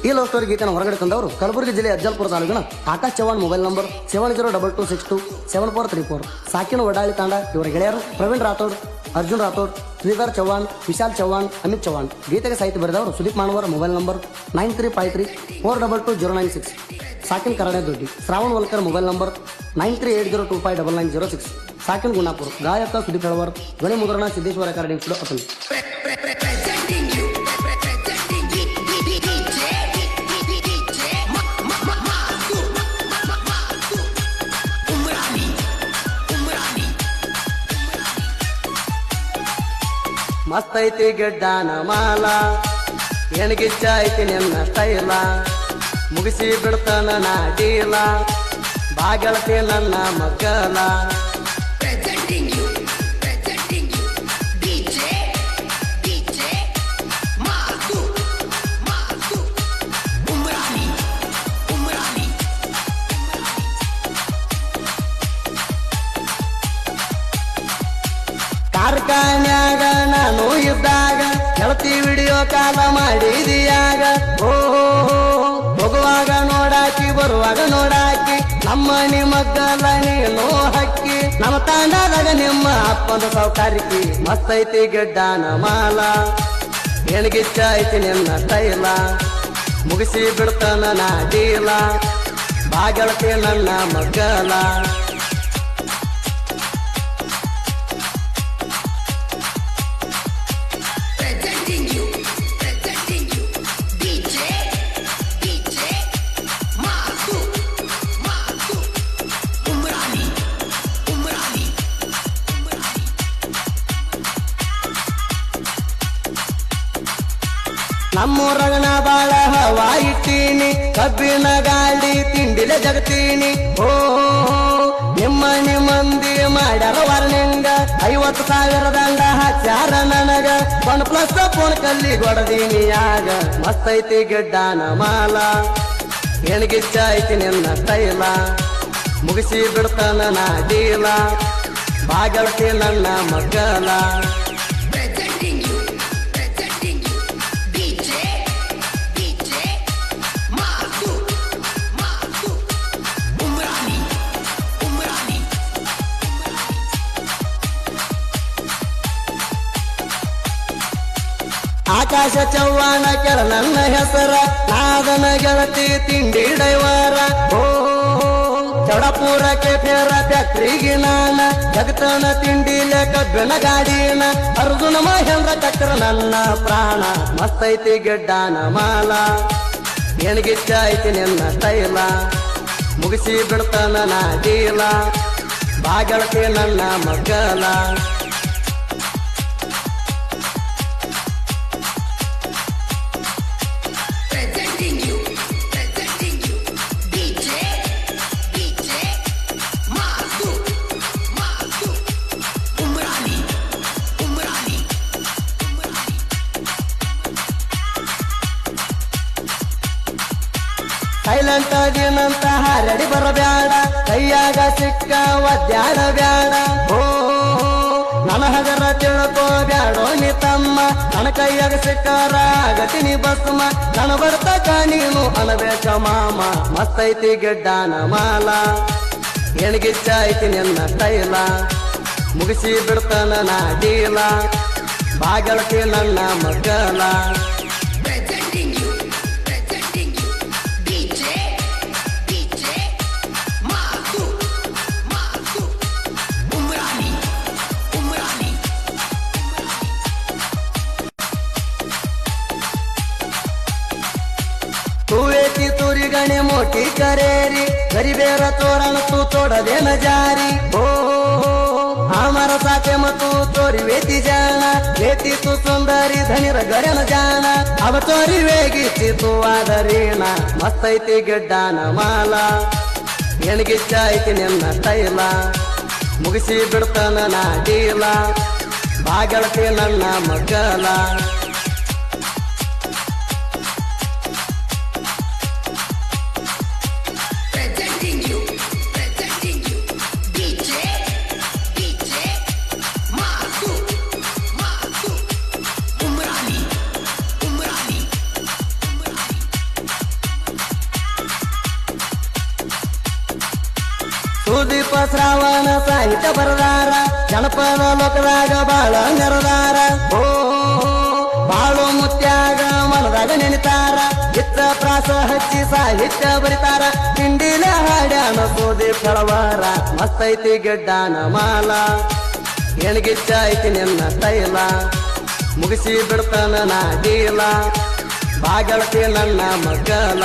ಈ love story ಗೀತೆನ ಹೊರಗಡೆ ತಂದವರು ಕಲಬುರಗಿ ಜಿಲ್ಲೆ ಅಜ್ಜಲ್ಪುರ ತಾಲೂಕಿನ ಆಕಾಶ್ ಚವ್ಹಾಣ್. Mobile number 7022627434. ಸಾಕಿನ ವಡಾಳಿ ತಾಂಡ. ಇವರ ಗೆಳೆಯರು ಪ್ರವೀಣ್ ರಾಥೋಡ್, ಅರ್ಜುನ್ ರಾಥೋಡ್, ಶ್ರೀಧರ್ ಚವ್ಹಾಣ್, ವಿಶಾಲ್ ಚವ್ಹಾಣ್, ಅಮಿತ್ ಚವ್ಹಾಣ್. ಗೀತೆಗೆ ಸಾಹಿತ್ಯ ಬರೆದವರು ಸುದೀಪ್ ಮಾನವರ್. Mobile number 9353422096. ಸಾಕಿನ್ ಕರಡೆ ದೊಡ್ಡಿ. ಶ್ರಾವಣ್ ವಲ್ಕರ್. Mobile number 9380259906. ಸಾಕಿನ್ ಗುಣಾಪುರ್. ಗಾಯಕ ಸುದೀಪ್ ಹೆಳವರ್. ಧ್ವನಿ ಮುದ್ರಣ ಸಿದ್ದೇಶ್ವರ ರೆಕಾರ್ಡಿಂಗ್ ಸ್ಟುಡಿಯೋ ಅತಲ್. ಮಸ್ತ್ ಐತಿ ಗೆಡ್ಡಾನ ಮಾಲ, ಹೆಣ್ಗಿಚ್ಚ ಐತಿ ನಿನ್ನ ಸ್ಟೈಲ, ಮುಗಿಸಿ ಬಿಡ್ತಾನ ನಾ ಡೀಲ, ಬಾಗಳತಿ ನನ್ನ ಮಗ್ಗಲ. ಕಾರ್ಖಾನ್ಯಾಗ ನಾನು ಇದ್ದಾಗ ಗೆಳತಿ ವಿಡಿಯೋ ಕಾಲ ಮಾಡಿದೀಯಾಗ. ಓ ಹೋಗುವಾಗ ನೋಡಾಕಿ, ಬರುವಾಗ ನೋಡಾಕಿ, ನಮ್ಮ ನಿಮ್ಮಗ್ಗಲ ನೀನು ಹಕ್ಕಿ. ನಮ್ಮ ತಾಂಡದಾಗ ನಿಮ್ಮ ಅಪ್ಪನ ಸೌಕಾರಿಕಿ. ಮಸ್ತ್ ಐತಿ ಗೆಡ್ಡಾನ ಮಾಲ, ಹೆಣ್ಗಿಚ್ಚ ಐತಿ ನಿನ್ನ ತೈಲ, ಮುಗಿಸಿ ಬಿಡ್ತಾನ ನಾ ಡೀಲ, ಬಾಗಳತಿ ನನ್ನ ಮಗ್ಗಲ. ನಮ್ಮೂರಗನ ಬಾಳ ಹವಾ ಇಟ್ಟೀನಿ, ಕಬ್ಬಿನ ಗಾಳಿ ತಿಂಡಿಲೆ ಜಗತೀನಿ. ಓ ನಿಮ್ಮ ಮಂದಿ ಮಾಡ್ಯಾರ ವರ್ಣಿಂಗ, 50,000 ದಂಡ ಹಚ್ಚಾರ ನನಗ, 1+ ಫೋನ್ ಕಲ್ಲಿ ಹೊಡೆದೀನಿ ಆಗ. ಮಸ್ತ್ ಐತಿ ಗೆಡ್ಡಾನ ಮಾಲ, ಹೆಣ್ಗಿಚ್ಚ ಐತಿ ನಿನ್ನ ತೈಲ, ಮುಗಿಸಿ ಬಿಡ್ತಾನ ನಾ ಡೀಲ, ಬಾಗಳತಿ ನನ್ನ ಮಗ್ಗಲ. ಆಕಾಶ ಚವ್ಹಾಣ ಕೆಳ ನನ್ನ ಹೆಸರ, ನಾದನ ಗೆಳತಿ ತಿಂಡಿ ಡೈವರ. ಓ ಚೌಡಪುರಕ್ಕೆ ಫೇರ ಫ್ಯಾಕ್ಟ್ರಿಗೆ ನಾನ, ಜಗತನ ತಿಂಡಿಲೆ ಕಬ್ಬಿನ ಗಾಡಿನ, ಅರ್ಜುನ ಮಹೇಂದ್ರ ಚಕ್ರ ನನ್ನ ಪ್ರಾಣ. ಮಸ್ತ್ ಐತಿ ಗೆಡ್ಡಾನ ಮಾಲ, ಹೆಣ್ಗಿಚ್ಚ ಐತಿ ನಿನ್ನ ತೈಲ, ಮುಗಿಸಿ ಬಿಡ್ತಾನ ನಾ ಡೀಲ, ಬಾಗಳತಿ ನನ್ನ ಮಗ್ಗಲ. ಸೈಲೆಂಟ್ ದಿನಂತ ಹಾರಡಿ ಬರಬ್ಯಾಡ, ಕೈಯಾಗ ಸಿಕ್ಕ ಒದ್ಯಾಡ ಬ್ಯಾಡ. ಓ ನನ್ನ ಹಗರ ತಿಳ್ಕೋ ಬ್ಯಾಡೋ ನೀ ತಮ್ಮ, ನನ್ನ ಕೈಯಾಗ ಸಿಕ್ಕಾರ ಆಗತಿನಿ ಭಸ್ಮ, ನನ್ನ ಬರ್ತಕ ನೀನು ಅನಬೇಕ ಮಾಮ. ಮಸ್ತ್ ಐತಿ ಗೆಡ್ಡಾನ ಮಾಲ, ಹೆಣ್ಗಿಚ್ಚ ಐತಿ ನಿನ್ನ ತೈಲ, ಮುಗಿಸಿ ಬಿಡ್ತಾನ ನಾ ಡೀಲ, ಬಾಗಳತಿ ನನ್ನ ಮಗ್ಗಲ. तूवेती तुरी गणे मोठी करेरी, गरीबेर तोरण तू तोडदेन जारी. ओ आमार साथे म तू चोरी वेती जाना, वेती तू सुंदरी धनीर गरेन जाना, अब चोरी वेगीची तू आदरीನ. ಮಸ್ತ್ ಐತಿ ಗೆಡ್ಡಾನ ಮಾಲ, ಹೆಣ್ಗಿಚ್ಚ ಐತಿ ನಿನ್ನ ತೈಲ, ಮುಗಿಸಿ ಬಿಡ್ತಾನ ನಾ ಡೀಲ, ಬಾಗಳತಿ ನನ್ನ ಮಗ್ಗಲ. ಸುದೀಪ ಶ್ರಾವಣ ಸಾಹಿತ್ಯ ಬರದಾರ ಜನಪದ ಲೋಕದಾಗ ಬಾಳ ನೆರದಾರ ಓ ಬಾಳು ಮುತ್ಯಾಗ ಮನದಾಗ ನೆನಿತಾರ ಇತ್ತ ಪ್ರಾಸ ಹಚ್ಚಿ ಸಾಹಿತ್ಯ ಬರಿತಾರ ತಿಂಡಿಲ ಹಾಡ್ಯಾನ ಸುದೀಪ್ ಕಳವಾರ ಮಸ್ತೈತಿ ಗೆಡ್ಡಾನ ಮಾಲ ಹೆಣ್ಗಿಚ್ಚ ಐತಿ ನಿನ್ನ ತೈಲ ಮುಗಿಸಿ ಬಿಡ್ತಾನ ನಾ ಡೀಲ ಬಾಗಳತಿ ನನ್ನ ಮಗಲ